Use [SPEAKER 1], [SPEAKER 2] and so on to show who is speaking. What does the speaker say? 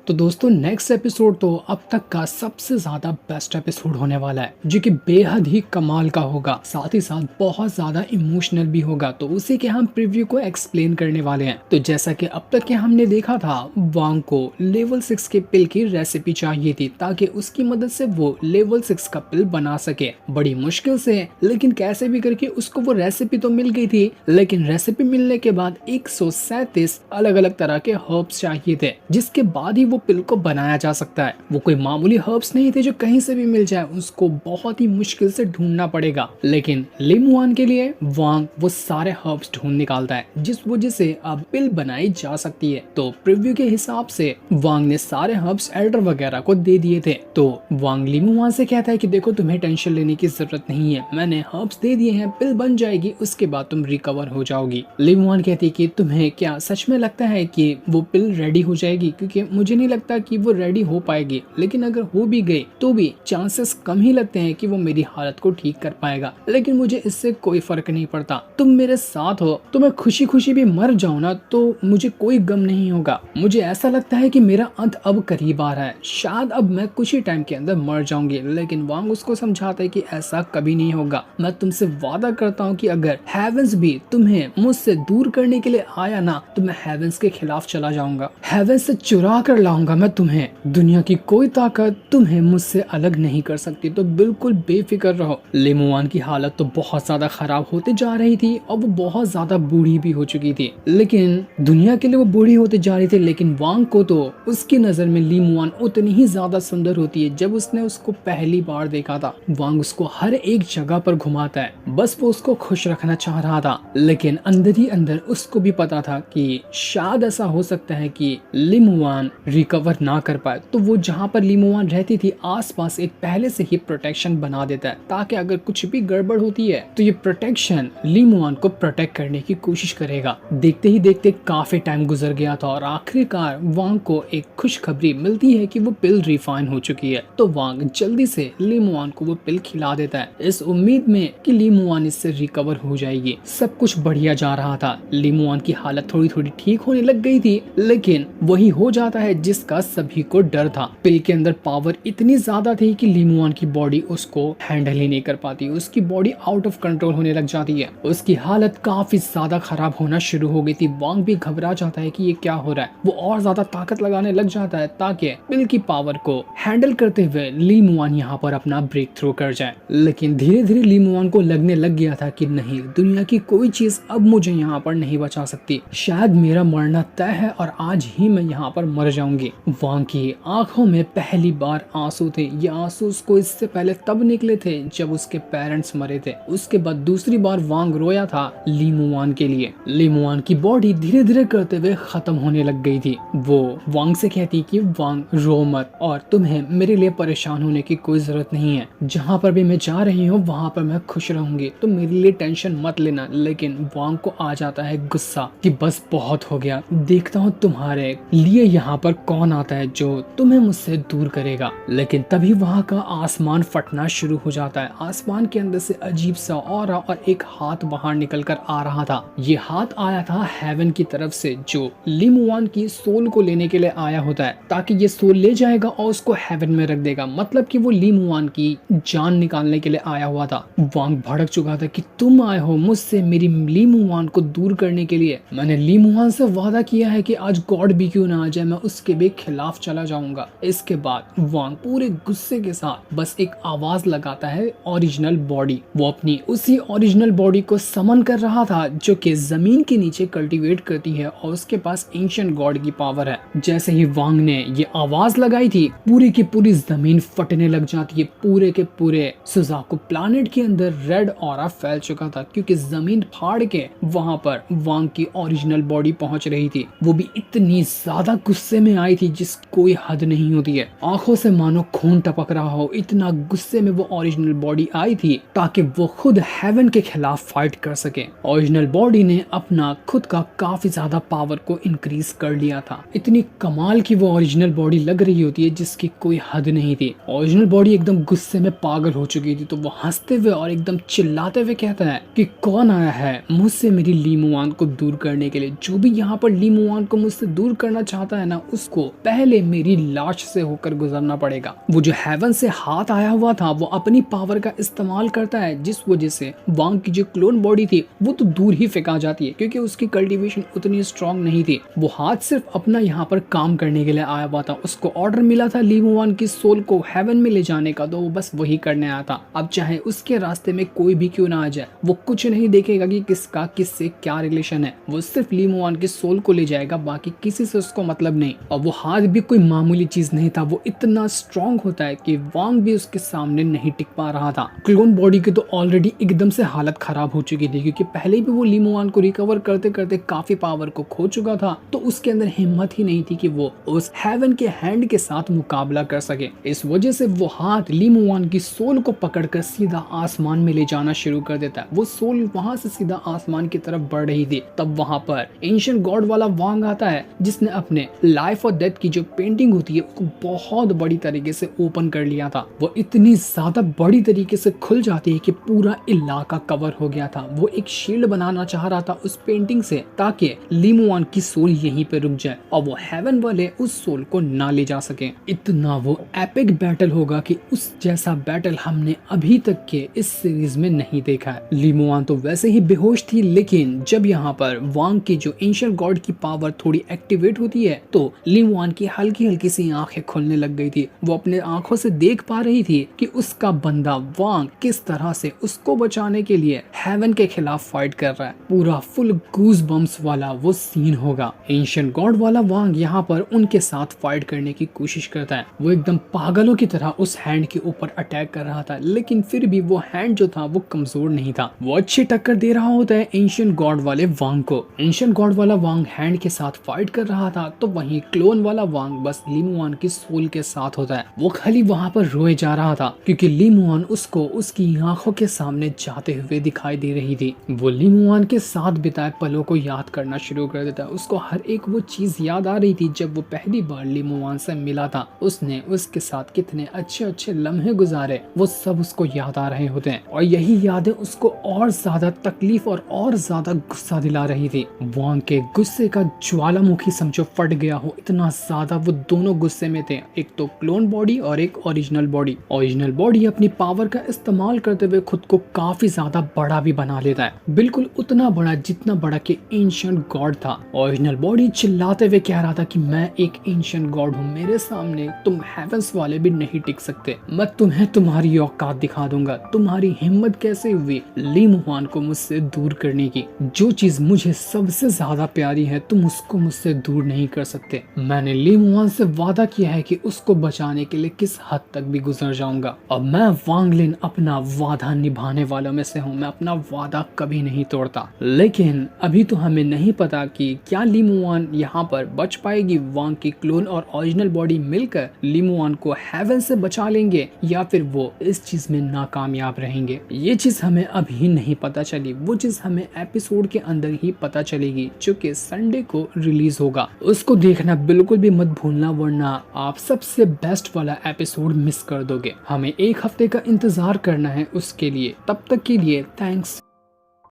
[SPEAKER 1] तो दोस्तों next episode तो अब तक का सबसे ज्यादा बेस्ट एपिसोड होने वाला है, जो कि बेहद ही कमाल का होगा, साथ ही साथ बहुत ज्यादा इमोशनल भी होगा। तो उसी के हम प्रीव्यू को एक्सप्लेन करने वाले हैं। तो जैसा कि अब तक के हमने देखा था, वांग को लेवल 6 के पिल की रेसिपी चाहिए थी ताकि उसकी मदद से वो लेवल 6 का पिल बना सके, बड़ी मुश्किल से, लेकिन कैसे भी करके उसको वो रेसिपी तो मिल गई थी। लेकिन रेसिपी मिलने के बाद 137 अलग अलग तरह के हर्ब्स चाहिए थे, जिसके बाद ही वो पिल को बनाया जा सकता है। वो कोई मामूली हर्ब्स नहीं थे जो कहीं से भी मिल जाए, उसको बहुत ही मुश्किल से ढूंढना पड़ेगा। लेकिन लिमुआन के लिए वांग वो सारे हर्ब्स ढूंढ निकालता है, जिस वजह से अब पिल बनाई जा सकती है। तो प्रीव्यू के हिसाब से वांग ने सारे हर्ब्स एल्डर वगैरह को दे दिए थे। तो वांग लिमुआन से कहता है कि देखो, तुम्हें टेंशन लेने की जरूरत नहीं है, मैंने हर्ब्स दे दिए हैं, पिल बन जाएगी, उसके बाद तुम रिकवर हो जाओगी। लिमुआन कहती है कि तुम्हें क्या सच में लगता है कि वो पिल रेडी हो जाएगी? क्योंकि मुझे नहीं लगता कि वो रेडी हो पाएगी, लेकिन अगर हो भी गई तो भी चांसेस कम ही लगते हैं कि वो मेरी हालत को ठीक कर पाएगा। लेकिन मुझे इससे कोई फर्क नहीं पड़ता, तुम मेरे साथ हो तो मैं खुशी खुशी भी मर जाऊं ना तो मुझे कोई गम नहीं होगा। मुझे ऐसा लगता है कि मेरा अंत अब करीब आ रहा है, शायद अब मैं कुछ ही टाइम के अंदर मर जाऊंगी। लेकिन वांग उसको समझाता है कि ऐसा कभी नहीं होगा, मैं तुमसे वादा करता हूँ कि अगर हेवेंस भी तुम्हें मुझसे दूर करने के लिए आया ना तो मैं हेवेंस के खिलाफ चला जाऊंगा, हेवेंस से चुरा कर लाऊंगा मैं तुम्हें। दुनिया की कोई ताकत तुम्हें मुझसे अलग नहीं कर सकती, तो बिल्कुल बेफिक्र रहो। लिमुआन की हालत तो बहुत ज्यादा खराब होते जा रही थी और वो बहुत ज्यादा बूढ़ी भी हो चुकी थी। लेकिन दुनिया के लिए वो बूढ़ी होती जा रही थी, लेकिन वांग को तो उसकी नजर में लिमुआन उतनी ही ज्यादा सुंदर होती है। जब उसने उसको पहली बार देखा था, वांग उसको हर एक जगह पर घुमाता है, बस वो उसको खुश रखना चाह रहा था। लेकिन अंदर ही अंदर उसको भी पता था कि शायद ऐसा हो सकता है कि लिमुआन रिकवर ना कर पाए। तो वो जहाँ पर लिमुआन रहती थी आसपास एक पहले से ही प्रोटेक्शन बना देता है, ताकि अगर कुछ भी गड़बड़ होती है तो ये प्रोटेक्शन लिमुआन को प्रोटेक्ट करने की कोशिश करेगा। देखते ही देखते काफी टाइम गुजर गया था और आखिरकार वांग को एक खुशखबरी मिलती है कि वो पिल रिफाइन हो चुकी है। तो वांग जल्दी से लिमुआन को वो पिल खिला देता है, इस उम्मीद में कि लिमुआन इससे रिकवर हो जाएगी। सब कुछ बढ़िया जा रहा था, लिमुआन की हालत थोड़ी थोड़ी ठीक होने लग गई थी। लेकिन वही हो जाता है जिसका सभी को डर था। पिल के अंदर पावर इतनी ज्यादा थी कि लिमुआन की बॉडी उसको हैंडल ही नहीं कर पाती, उसकी बॉडी आउट ऑफ कंट्रोल होने लग जाती है, उसकी हालत काफी ज्यादा खराब होना शुरू हो गई थी। वांग भी घबरा जाता है कि ये क्या हो रहा है, वो और ज्यादा ताकत लगाने लग जाता है ताकि पिल की पावर को हैंडल करते हुए लिमुआन यहाँ पर अपना ब्रेक थ्रू कर जाए। लेकिन धीरे धीरे लिमुआन को लगने लग गया था कि नहीं, दुनिया की कोई चीज अब मुझे यहाँ पर नहीं बचा सकती, शायद मेरा मरना तय है और आज ही मैं यहाँ पर मर जाऊंगी। वांग की आंखों में पहली बार आंसू थे। ये आंसू उसको इससे पहले तब निकले थे जब उसके पेरेंट्स मरे थे। उसके बाद दूसरी बार वांग रोया था लिमुआन के लिए। लिमुआन की बॉडी धीरे धीरे करते हुए खत्म होने लग गई थी। वो वांग से कहती कि वांग रो मत और तुम्हें मेरे लिए परेशान होने की कोई जरूरत नहीं है, जहाँ पर भी मैं जा रही हूँ वहाँ पर मैं खुश रहूंगी, तो मेरे लिए टेंशन मत लेना। लेकिन वांग को आ जाता है गुस्सा कि बस बहुत हो गया, देखता हूँ तुम्हारे लिए यहाँ पर कौन आता है जो तुम्हें मुझसे दूर करेगा। लेकिन तभी वहाँ का आसमान फटना शुरू हो जाता है। आसमान के अंदर से अजीब सा ऑरा और एक हाथ बाहर निकल कर आ रहा था। ये हाथ आया था हेवन की तरफ से, जो लिमुआन की सोल को लेने के लिए आया होता है, ताकि ये सोल ले जाएगा और उसको हेवन में रख देगा। मतलब कि वो लिमुआन की जान निकालने के लिए आया हुआ था। वांग भड़क चुका था कि तुम आए हो मुझसे मेरी लिमुआन को दूर करने के लिए। मैंने लिमुआन से वादा किया है कि आज गॉड भी क्यों ना आ जाए, मैं उसके भी खिलाफ चला जाऊंगा। इसके बाद वांग पूरे गुस्से के साथ बस एक आवाज लगाता है, ओरिजिनल बॉडी। वो अपनी उसी ओरिजिनल बॉडी को समन कर रहा था जो कि जमीन के नीचे कल्टीवेट करती है और उसके पास एंशिएंट गॉड की पावर है। जैसे ही वांग ने ये आवाज लगाई थी, पूरी की पूरी जमीन फटने लग जाती है। पूरे के पूरे सुजाकू प्लैनेट के अंदर रेड ऑरा फैल चुका था, क्योंकि जमीन फाड़ के वहां पर वांग की ओरिजिनल बॉडी पहुंच रही थी। वो भी इतनी ज्यादा गुस्से में आई थी जिस कोई हद नहीं होती है। आंखों से मानो खून टपक रहा हो, इतना गुस्से में वो ओरिजिनल बॉडी आई थी ताकि वो खुद हेवन के खिलाफ फाइट कर सके। ओरिजिनल बॉडी ने अपना खुद का काफी ज्यादा पावर को इंक्रीज कर लिया था। इतनी कमाल की वो ओरिजिनल बॉडी लग रही होती है जिसकी कोई हद नहीं थी। ओरिजिनल बॉडी एकदम गुस्से में पागल हो चुकी थी। तो वो हंसते हुए और एकदम चिल्लाते हुए कहता है कि कौन आया है मुझसे मेरी लिमुआन को दूर करने के लिए। जो भी यहाँ पर लिमुआन को मुझसे दूर करना चाहता है ना, उसको पहले मेरी लाश से होकर गुजरना पड़ेगा। वो जो हेवन से हाथ आया हुआ था वो अपनी पावर का इस्तेमाल करता है, जिस वजह से वांग की जो क्लोन बॉडी थी वो तो दूर ही फेंका जाती है क्योंकि उसकी कल्टीवेशन उतनी स्ट्रांग नहीं थी। वो हाथ सिर्फ अपना यहाँ पर काम करने के लिए आया हुआ था। उसको ऑर्डर मिला था ली मुआन की सोल को हेवन में ले जाने का, तो वो बस वही करने आया था। अब चाहे उसके रास्ते में कोई भी क्यों ना आ जाए, वो कुछ नहीं देखेगा कि किसका किससे क्या रिलेशन है। वो सिर्फ ली मुआन की सोल को ले जाएगा, बाकी किसी से उसको मतलब नहीं। और वो हाथ भी कोई मामूली चीज नहीं था, वो इतना स्ट्रांग होता है कि वांग भी उसके सामने नहीं टिक पा रहा था। क्लोन बॉडी की तो ऑलरेडी एकदम से हालत खराब हो चुकी थी क्योंकि पहले भी वो ली मुआन को रिकवर करते करते काफी पावर को खो चुका था, तो उसके अंदर हिम्मत ही नहीं थी कि वो उस हेवन के हैंड के साथ मुकाबला कर सके। इस वजह से वो हाथ ली मुआन की सोल को पकड़कर सीधा आसमान में ले जाना शुरू कर देता है। वो सोल वहां से सीधा आसमान की तरफ बढ़ रही थी, तब वहां पर एंशिएंट गॉड वाला वांग आता है जिसने अपने लाइफ और डेथ की जो पेंटिंग होती है उसको बहुत बड़ी तरीके से ओपन कर लिया था। वो इतनी ज्यादा बड़ी तरीके से खुल जाती है कि पूरा इलाका कवर हो गया था। वो एक शील्ड बनाना चाह रहा था उस पेंटिंग से ताकि ली मुआन की सोल यहीं पे रुक जाए और वो हेवन वाले उस सोल को ना ले जा सके। इतना वो एपिक बैटल होगा कि उस जैसा बैटल हमने अभी तक के इस सीरीज में नहीं देखा है। ली मुआन तो वैसे ही बेहोश थी, लेकिन जब यहाँ पर वांग की जो एंशिएंट गॉड की पावर थोड़ी एक्टिवेट होती है तो ली मुआन की हल्की हल्की सी आंखें खुलने लग गई थी। वो अपने आंखों से देख पा रही थी कि उसका बंदा वांग किस तरह से उसको बचाने के लिए हेवन के खिलाफ फाइट कर रहा है। पूरा फुल गूज बम्स वाला वो सीन होगा। एंशिएंट गॉड वाला वांग यहाँ पर उनके साथ फाइट करने की कोशिश करता है। वो एकदम पागलों की तरह उस हैंड के ऊपर अटैक कर रहा था, लेकिन फिर भी वो हैंड जो था वो कमजोर नहीं था। वो अच्छी टक्कर दे रहा होता है एंशिएंट गॉड वाले वांग को। एंशिएंट गॉड वाला वांग हैंड के साथ फाइट कर रहा था, तो वहीं क्लोन वाला वांग बस ली मुआन की सोल के साथ होता है। वो खाली वहाँ पर रोए जा रहा था क्योंकि ली मुआन उसको उसकी आंखों के सामने जाते हुए दिखाई दे रही थी। वो ली मुआन के साथ बिताए पलों को याद करना शुरू कर देता है। उसको हर एक वो चीज याद आ रही थी जब वो पहली बार ली मुआन से मिला था। उसने उसके साथ कितने अच्छे अच्छे लम्हे गुजारे, वो सब उसको याद आ रहे होते हैं और यही यादें उसको और ज्यादा तकलीफ और ज्यादा गुस्सा दिला रही थी। वांग के गुस्से का ज्वालामुखी समझो फट गया हो, इतना ज्यादा वो दोनों गुस्से में थे। एक तो क्लोन बॉडी और एक ओरिजिनल बॉडी। ओरिजिनल बॉडी अपनी पावर का इस्तेमाल करते हुए खुद को काफी ज्यादा बड़ा भी बना लेता है, बिल्कुल उतना बड़ा जितना बड़ा कि एंशिएंट गॉड था। ओरिजिनल बॉडी चिल्लाते हुए कह रहा था कि मैं एक एंशिएंट गॉड हूँ, मेरे सामने तुम हेवंस वाले भी नहीं टिक सकते। मैं तुम्हें तुम्हारी औकात दिखा दूंगा। तुम्हारी हिम्मत कैसे हुई ली मुआन को मुझसे दूर करने की? जो चीज मुझे सबसे ज्यादा प्यारी है तुम उसको मुझसे दूर नहीं कर सकते। मैंने ली मुआन से वादा किया है कि उसको बचाने के लिए किस हद तक भी गुजर जाऊंगा और मैं वांग लिन अपना वादा निभाने वालों में से हूँ। मैं अपना वादा कभी नहीं तोड़ता। लेकिन अभी तो हमें नहीं पता कि क्या ली मुआन यहाँ पर बच पाएगी। वांग की क्लोन और ओरिजिनल बॉडी मिलकर ली मुआन को हेवन से बचा लेंगे या फिर वो इस चीज में नाकामयाब रहेंगे। ये चीज हमें अभी नहीं पता चली, वो चीज हमें एपिसोड के अंदर ही पता चलेगी जो कि संडे को रिलीज होगा। उसको देखना बिल्कुल भी मत भूलना, वरना आप सबसे बेस्ट वाला एपिसोड मिस कर दोगे। हमें एक हफ्ते का इंतजार करना है उसके लिए। तब तक के लिए थैंक्स।